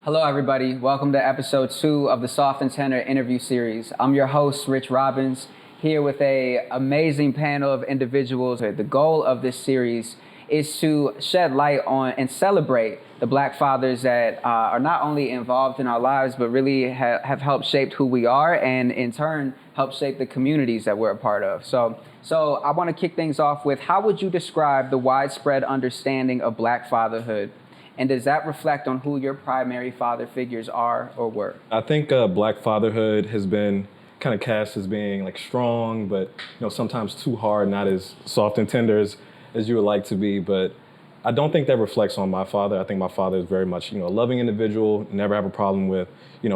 Hello, everybody. Welcome to episode 2 of the Soft and Tender interview series. I'm your host, Rich Robbins, here with an amazing panel of individuals. The goal of this series is to shed light on and celebrate the Black fathers that are not only involved in our lives, but really have helped shape who we are and in turn help shape the communities that we're a part of. So I want to kick things off with, how would you describe the widespread understanding of Black fatherhood? And does that reflect on who your primary father figures are or were? I think Black fatherhood has been kind of cast as being like strong, but sometimes too hard, not as soft and tender as you would like to be. But I don't think that reflects on my father. I think my father is very much a loving individual. Never have a problem with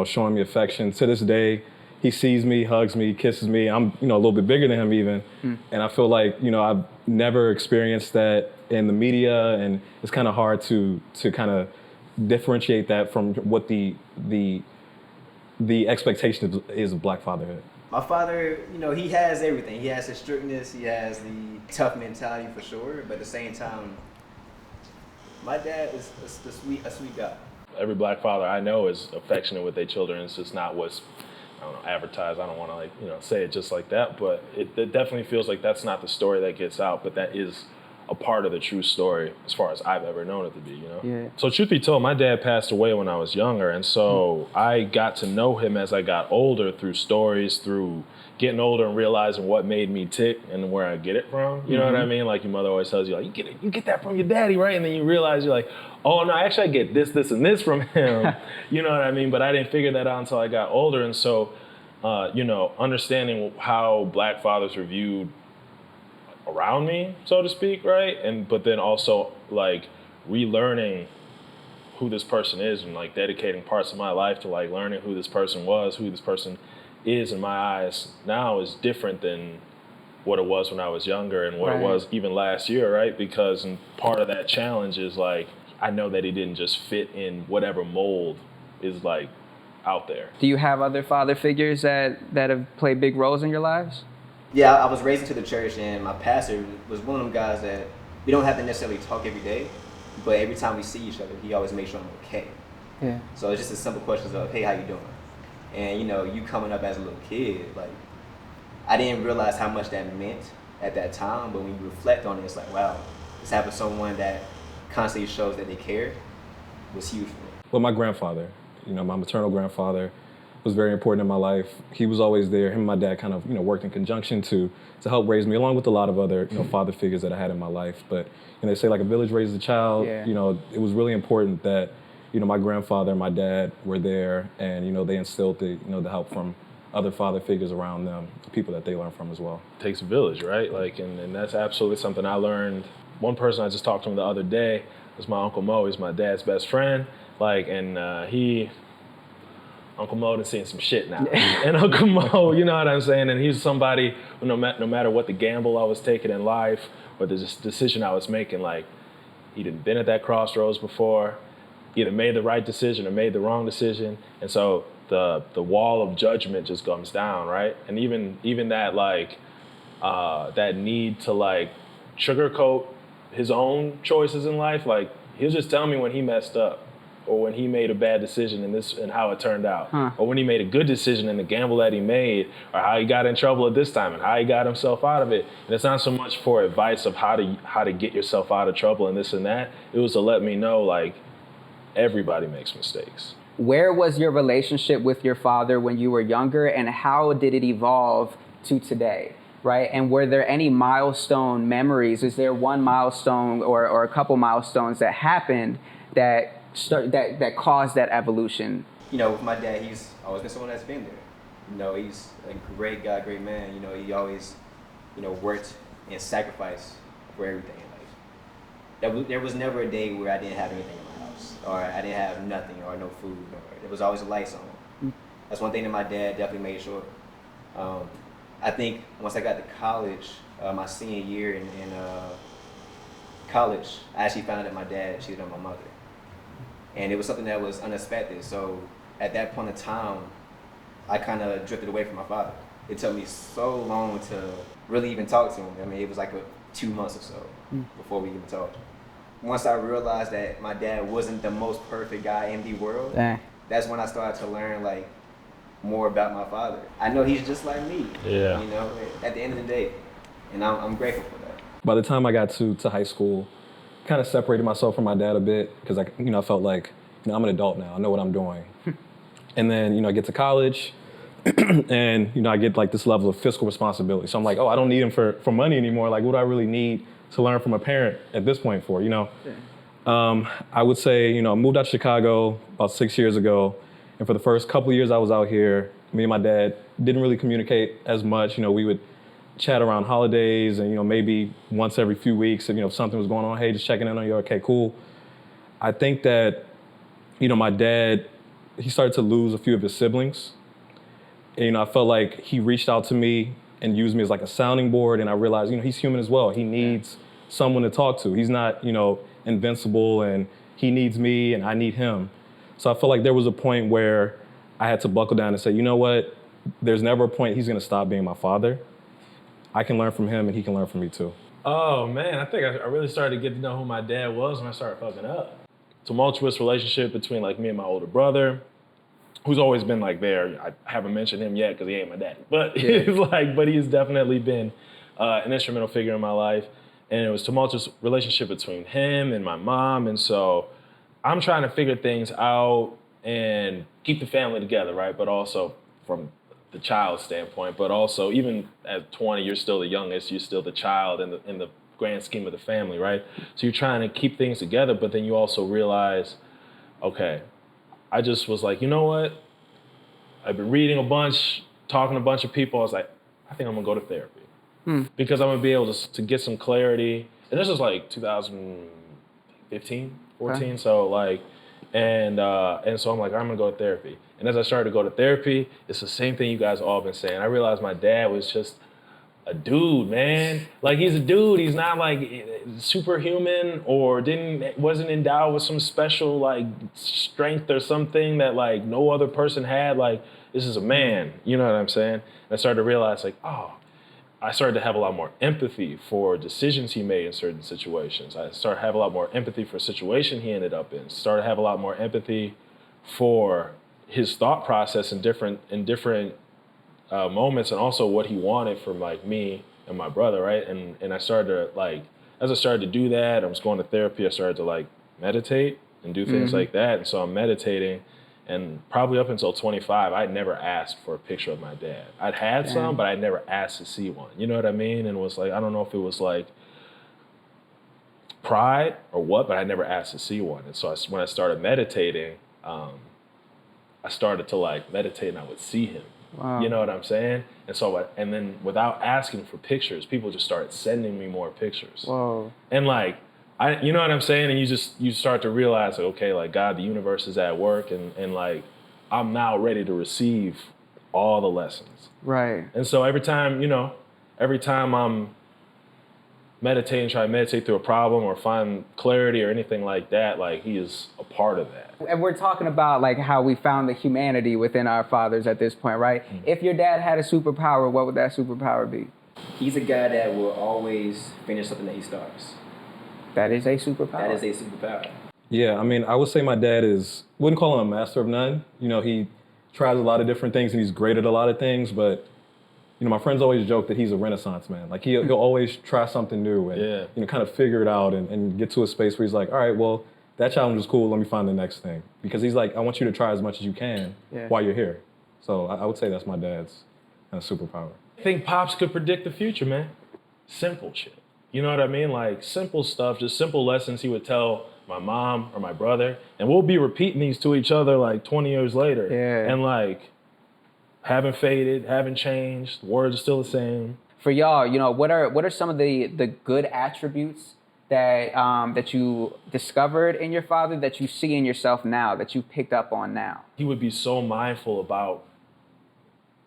showing me affection. To this day, he sees me, hugs me, kisses me. I'm a little bit bigger than him even, and I feel like I've never experienced that in the media, and it's kind of hard to kind of differentiate that from what the expectation is of Black fatherhood. My father, he has everything. He has the strictness, he has the tough mentality for sure, but at the same time, my dad is a sweet guy. Every Black father I know is affectionate with their children. It's just not what's advertised. I don't want to say it just like that, but it definitely feels like that's not the story that gets out, but that is a part of the true story as far as I've ever known it to be, Yeah. So truth be told, my dad passed away when I was younger, and so I got to know him as I got older through stories, through getting older and realizing what made me tick and where I get it from. You know what I mean? Like your mother always tells you, like, you get that from your daddy, right? And then you realize you're like, oh no, actually I get this, and this from him. You know what I mean? But I didn't figure that out until I got older, and so understanding how Black fathers are viewed around me, so to speak, right? But then also like relearning who this person is and like dedicating parts of my life to like learning who this person was, who this person is in my eyes now is different than what it was when I was younger and what it was even last year, right? Because part of that challenge is like, I know that he didn't just fit in whatever mold is like out there. Do you have other father figures that have played big roles in your lives? Yeah, I was raised into the church, and my pastor was one of them guys that we don't have to necessarily talk every day, but every time we see each other, he always makes sure I'm okay. Yeah. So it's just a simple questions of, hey, how you doing? And you coming up as a little kid, like, I didn't realize how much that meant at that time, but when you reflect on it, it's like, wow, just having someone that constantly shows that they care was huge for me. Well, my grandfather, my maternal grandfather, was very important in my life. He was always there. Him and my dad kind of, worked in conjunction to help raise me, along with a lot of other, father figures that I had in my life. But they say like a village raises a child. Yeah. It was really important that, my grandfather and my dad were there, and they instilled the help from other father figures around them, people that they learn from as well. It takes a village, right? Like, and that's absolutely something I learned. One person I just talked to him the other day was my Uncle Mo. He's my dad's best friend. Like, and Uncle Mo done seen some shit now. And Uncle Mo, you know what I'm saying? And he's somebody who no matter what the gamble I was taking in life or the decision I was making, like, he'd been at that crossroads before, either made the right decision or made the wrong decision. And so the wall of judgment just comes down, right? And even that, like, that need to, like, sugarcoat his own choices in life, like, he'll just tell me when he messed up, or when he made a bad decision and how it turned out, or when he made a good decision and the gamble that he made, or how he got in trouble at this time and how he got himself out of it. And it's not so much for advice of how to get yourself out of trouble and this and that. It was to let me know, like, everybody makes mistakes. Where was your relationship with your father when you were younger, and how did it evolve to today, right? And were there any milestone memories? Is there one milestone or a couple milestones that happened that caused that evolution? With my dad, he's always been someone that's been there. He's a great guy, great man. He always, worked and sacrificed for everything in life. There was never a day where I didn't have anything in my house, or I didn't have nothing, or no food, or there was always the lights on. That's one thing that my dad definitely made sure. I think once I got to college, my senior year in college, I actually found out that my dad cheated on my mother. And it was something that was unexpected. So at that point in time, I kind of drifted away from my father. It took me so long to really even talk to him. I mean, it was like 2 months or so before we even talked. once I realized that my dad wasn't the most perfect guy in the world, that's when I started to learn like more about my father. I know he's just like me. Yeah. You know, at the end of the day, and I'm grateful for that. By the time I got to high school, kind of separated myself from my dad a bit because I felt like, I'm an adult now. I know what I'm doing. And then, I get to college and, I get like this level of fiscal responsibility. So I'm like, oh, I don't need him for money anymore. Like, what do I really need to learn from a parent at this point for, I would say, I moved out to Chicago about 6 years ago. And for the first couple of years I was out here, me and my dad didn't really communicate as much. We would chat around holidays and, maybe once every few weeks if something was going on, hey, just checking in on you, okay, cool. I think that, my dad, he started to lose a few of his siblings. And, I felt like he reached out to me and used me as like a sounding board. And I realized, he's human as well. He needs someone to talk to. He's not, invincible, and he needs me and I need him. So I felt like there was a point where I had to buckle down and say, you know what? There's never a point he's gonna stop being my father. I can learn from him and he can learn from me too. Oh man, I think I really started to get to know who my dad was when I started fucking up. Tumultuous relationship between like me and my older brother, who's always been like there. I haven't mentioned him yet because he ain't my daddy, but he's definitely been an instrumental figure in my life. And it was tumultuous relationship between him and my mom, and so I'm trying to figure things out and keep the family together, right? But also from the child's standpoint, but also even at 20, you're still the youngest, you're still the child in the grand scheme of the family, right? So you're trying to keep things together, but then you also realize, okay, I just was like, you know what? I've been reading a bunch, talking to a bunch of people. I was like, I think I'm gonna go to therapy because I'm gonna be able to get some clarity. And this was like 2015, 14. Okay. So like, and so I'm like, I'm gonna go to therapy. And as I started to go to therapy, it's the same thing you guys all been saying. I realized my dad was just a dude, man. Like he's a dude. He's not like superhuman or wasn't endowed with some special like strength or something that like no other person had. Like this is a man. You know what I'm saying? And I started to realize like, oh, I started to have a lot more empathy for decisions he made in certain situations. I started to have a lot more empathy for a situation he ended up in. Started to have a lot more empathy for his thought process in different moments, and also what he wanted from like me and my brother, right? And I started to like, as I started to do that, I was going to therapy, I started to like meditate and do things like that. And so I'm meditating, and probably up until 25, I'd never asked for a picture of my dad. I'd had some, but I'd never asked to see one. You know what I mean? And it was like, I don't know if it was like pride or what, but I never asked to see one. And so when I started meditating, I started to like meditate and I would see him. Wow. You know what I'm saying? And so, and then without asking for pictures, people just started sending me more pictures. Whoa. And like, you know what I'm saying? And you start to realize, like, okay, like God, the universe is at work, and like, I'm now ready to receive all the lessons. Right. And so every time I'm meditating, try to meditate through a problem or find clarity or anything like that, like he is a part of that. And we're talking about like how we found the humanity within our fathers at this point, right? Mm-hmm. If your dad had a superpower, what would that superpower be? He's a guy that will always finish something that he starts. That is a superpower? That is a superpower. Yeah, I mean, I would say my dad wouldn't call him a master of none. He tries a lot of different things and he's great at a lot of things, but my friends always joke that he's a Renaissance man. Like he'll always try something new and kind of figure it out and get to a space where he's like, all right, well, that challenge was cool. Let me find the next thing. Because he's like, I want you to try as much as you can while you're here. So I would say that's my dad's superpower. I think Pops could predict the future, man. Simple shit. You know what I mean? Like simple stuff, just simple lessons he would tell my mom or my brother. And we'll be repeating these to each other like 20 years later. Yeah. And like, haven't faded, haven't changed, words are still the same. For y'all, what are some of the good attributes that you discovered in your father that you see in yourself now, that you picked up on now? He would be so mindful about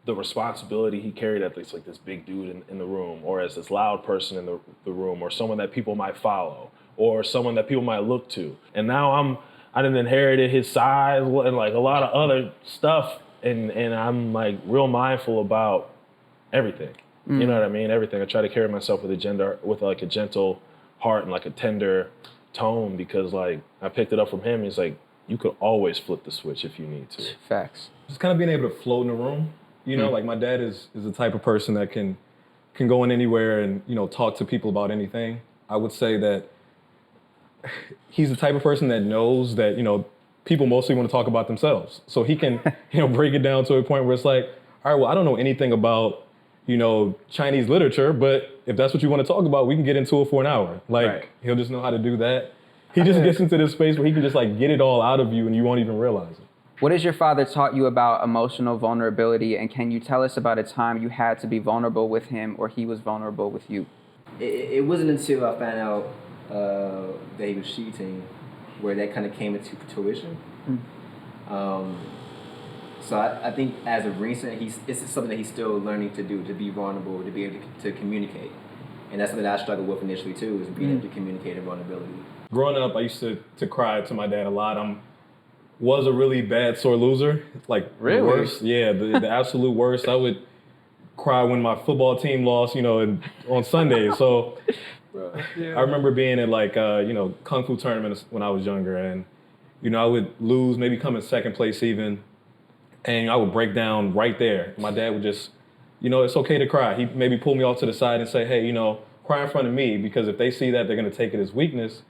the responsibility he carried as like this big dude in the room, or as this loud person in the room, or someone that people might follow, or someone that people might look to. And now I done inherited his size and like a lot of other stuff, and I'm like real mindful about everything. You know what I mean? Everything. I try to carry myself with a gentle heart and like a tender tone because like I picked it up from him. He's like, you could always flip the switch if you need to. Facts. Just kind of being able to float in the room. You know, like my dad is the type of person that can go in anywhere and, you know, talk to people about anything. I would say that he's the type of person that knows that, you know, people mostly want to talk about themselves. So he can, you know, break it down to a point where it's like, all right, well, I don't know anything about, you know, Chinese literature, but if that's what you want to talk about, we can get into it for an hour. Like, Right. He'll just know how to do that. He just gets into this space where he can just like get it all out of you and you won't even realize it. What has your father taught you about emotional vulnerability, and can you tell us about a time you had to be vulnerable with him or he was vulnerable with you? It wasn't until I found out that he was cheating where that kind of came into fruition. So I think as of recent, it's something that he's still learning to do, to be vulnerable, to be able to communicate. And that's something that I struggled with initially too, is being able to communicate and vulnerability. Growing up, I used to cry to my dad a lot. Was a really bad sore loser, like Really? the worst. Yeah, the absolute worst. I would cry when my football team lost, you know, on Sundays. So I remember being at like you know, kung fu tournaments when I was younger, and you know, I would lose, maybe come in second place even, and I would break down right there. My dad would just, you know, it's okay to cry. He'd maybe pull me off to the side and say, hey, you know, cry in front of me, because if they see that, they're gonna take it as weakness.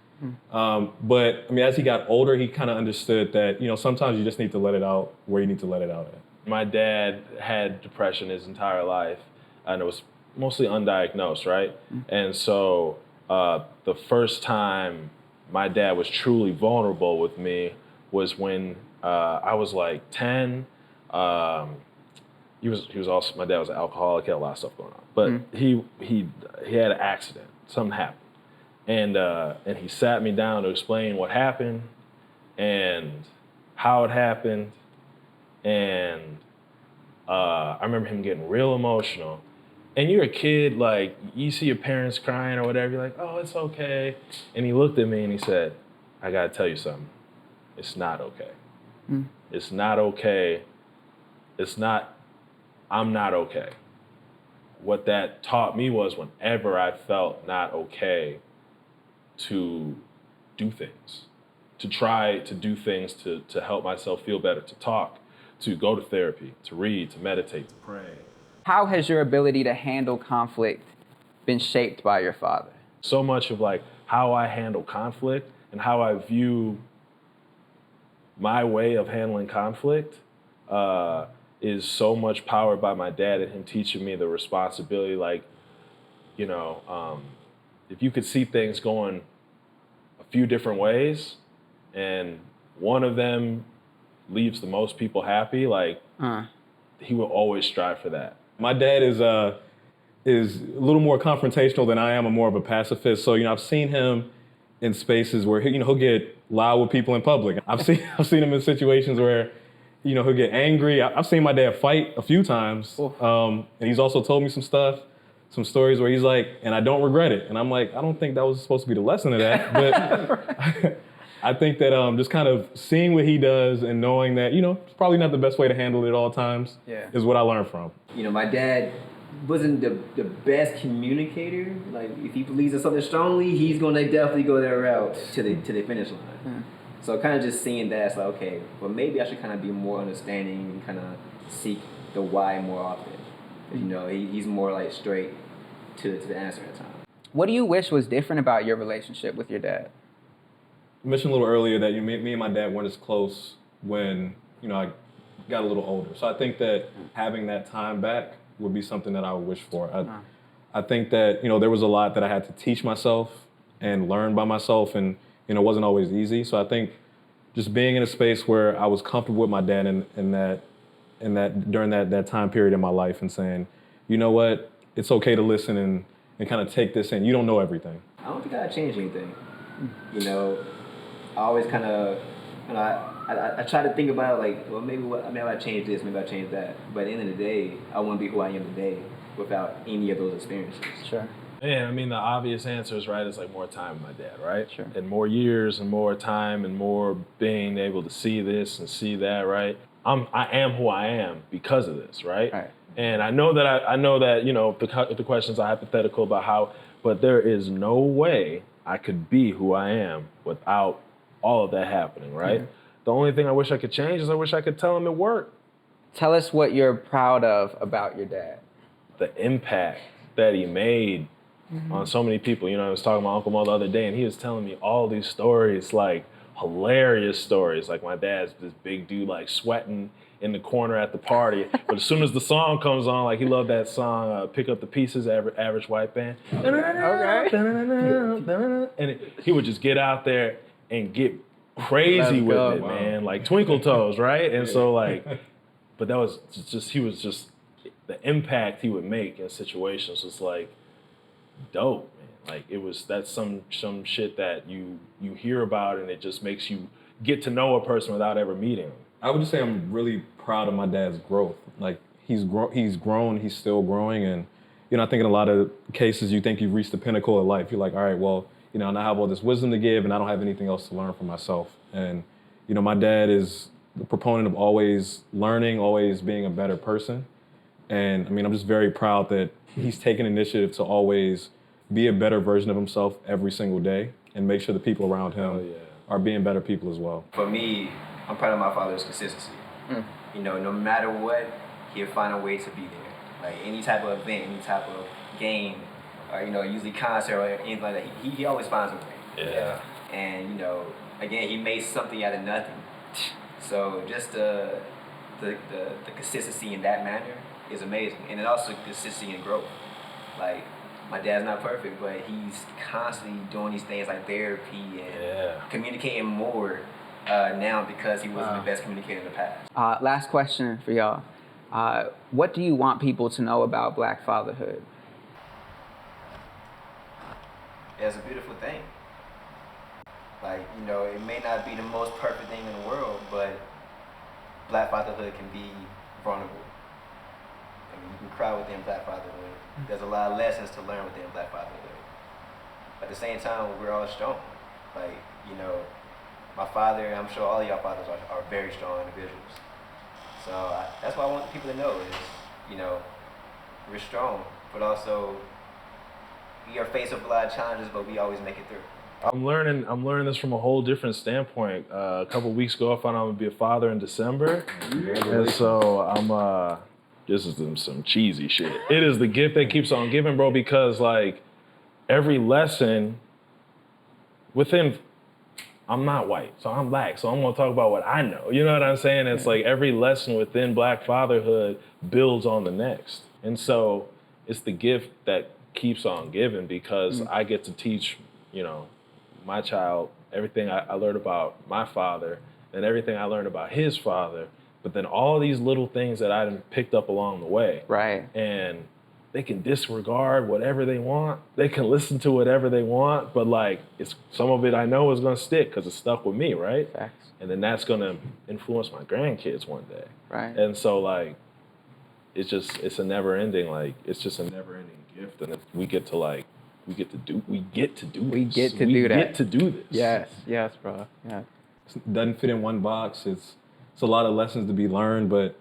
But I mean, as he got older, he kind of understood that, you know, sometimes you just need to let it out where you need to let it out at. My dad had depression his entire life, and it was mostly undiagnosed, right? And so the first time my dad was truly vulnerable with me was when I was like 10. He was also, my dad was an alcoholic, he had a lot of stuff going on. But he had an accident, something happened. And he sat me down to explain what happened and how it happened. And I remember him getting real emotional. And you're a kid, like, you see your parents crying or whatever, you're like, oh, it's okay. And he looked at me and he said, I gotta tell you something. It's not okay. It's not okay. I'm not okay. What that taught me was whenever I felt not okay, to do things, to try to do things to help myself feel better, to talk, to go to therapy, to read, to meditate, to pray. How has your ability to handle conflict been shaped by your father? So much of like how I handle conflict and how I view my way of handling conflict is so much powered by my dad and him teaching me the responsibility, like, you know, if you could see things going a few different ways and one of them leaves the most people happy, like he will always strive for that. My dad is a little more confrontational than I am. I'm more of a pacifist. So, you know, I've seen him in spaces where he'll get loud with people in public. I've seen him in situations where, you know, he'll get angry. I've seen my dad fight a few times. And he's also told me some stories where he's like, and I don't regret it. And I'm like, I don't think that was supposed to be the lesson of that. But I think that just kind of seeing what he does and knowing that, you know, it's probably not the best way to handle it at all times is what I learned from. You know, my dad wasn't the best communicator. Like, if he believes in something strongly, he's going to definitely go that route to the finish line. So kind of just seeing that, it's like, okay, well, maybe I should kind of be more understanding and kind of seek the why more often. You know, he's more like straight to the answer at times. What do you wish was different about your relationship with your dad? I mentioned a little earlier that me and my dad weren't as close when, you know, I got a little older. So I think that having that time back would be something that I would wish for. I think that, you know, there was a lot that I had to teach myself and learn by myself, and, you know, it wasn't always easy. So I think just being in a space where I was comfortable with my dad in that during that time period in my life, and saying, you know what, it's okay to listen and kind of take this in. You don't know everything. I don't think I'd change anything. You know, I always kind of, you know, I try to think about, like, well, maybe I change this, maybe I change that. But at the end of the day, I wouldn't be who I am today without any of those experiences. Sure. Yeah, I mean, the obvious answer is, right, it's like more time with my dad, right? Sure. And more years and more time and more being able to see this and see that, right? I am who I am because of this, right? Right. And I know that you know, the questions are hypothetical about how, but there is no way I could be who I am without all of that happening, right? Mm-hmm. The only thing I wish I could change is I wish I could tell him it worked. Tell us what you're proud of about your dad. The impact that he made on so many people. You know, I was talking to my Uncle Mo the other day, and he was telling me all these stories, like hilarious stories. Like my dad's this big dude, like sweating in the corner at the party. But as soon as the song comes on, like he loved that song, Pick Up the Pieces, Average White Band. Okay. And he would just get out there and get crazy with it, man. Like Twinkle Toes, right? And so like, but that was just, he was just, the impact he would make in situations was like dope, man. Like that's some shit that you hear about and it just makes you get to know a person without ever meeting them. I would just say I'm really proud of my dad's growth. Like he's grown, he's still growing, and you know, I think in a lot of cases you think you've reached the pinnacle of life. You're like, all right, well, you know, and I have all this wisdom to give, and I don't have anything else to learn for myself. And you know, my dad is the proponent of always learning, always being a better person. And I mean, I'm just very proud that he's taken initiative to always be a better version of himself every single day, and make sure the people around him are being better people as well. For me, I'm proud of my father's consistency. You know, no matter what, he'll find a way to be there. Like any type of event, any type of game, or you know, usually concert or anything like that, he always finds a way. Yeah. And you know, again, he made something out of nothing. So just the consistency in that manner is amazing, and then also consistency in growth. Like my dad's not perfect, but he's constantly doing these things like therapy and communicating more now because he wasn't the best communicator in the past. Last question for y'all. What do you want people to know about Black fatherhood? It's a beautiful thing. Like, you know, it may not be the most perfect thing in the world, but Black fatherhood can be vulnerable. I mean, you can cry within Black fatherhood. There's a lot of lessons to learn within Black fatherhood. At the same time, we're all strong. Like, you know, my father, and I'm sure all of y'all fathers are very strong individuals. So that's what I want people to know is, you know, we're strong, but also we are faced with a lot of challenges, but we always make it through. I'm learning this from a whole different standpoint. A couple of weeks ago, I found out I'm gonna be a father in December, and so I'm this is some cheesy shit. It is the gift that keeps on giving, bro. Because like every lesson within, I'm not white, so I'm Black, so I'm gonna talk about what I know. You know what I'm saying? It's like every lesson within Black fatherhood builds on the next, and so it's the gift that keeps on giving because I get to teach, you know, my child everything I learned about my father and everything I learned about his father, but then all these little things that I picked up along the way. Right. And they can disregard whatever they want. They can listen to whatever they want, but like it's some of it I know is gonna stick because it's stuck with me, right? Facts. And then that's gonna influence my grandkids one day. Right. And so like it's a never ending, like it's just a never ending gift, and we get to do this. Yes, bro. Yeah. It doesn't fit in one box. It's a lot of lessons to be learned, but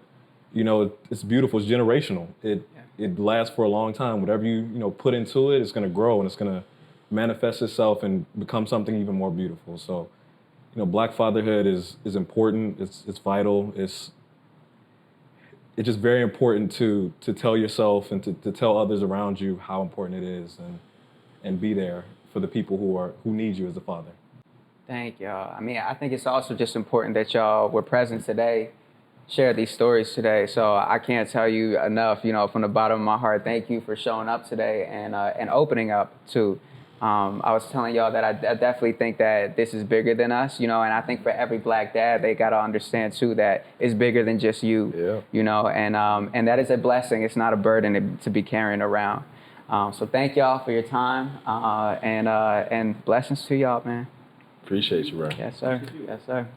you know, it's beautiful. It's generational. It lasts for a long time. Whatever you put into it, it's gonna grow and it's gonna manifest itself and become something even more beautiful. So, you know, Black fatherhood is important. It's vital. It's just very important to tell yourself and to tell others around you how important it is and be there for the people who need you as a father. Thank y'all. I mean, I think it's also just important that y'all were present today, share these stories today. So I can't tell you enough, you know, from the bottom of my heart, thank you for showing up today and opening up too. I was telling y'all that I definitely think that this is bigger than us, you know, and I think for every Black dad, they got to understand too that it's bigger than just you, you know, and that is a blessing. It's not a burden to be carrying around. So thank y'all for your time and blessings to y'all, man. Appreciate you, bro. Yes, sir. Yes, sir.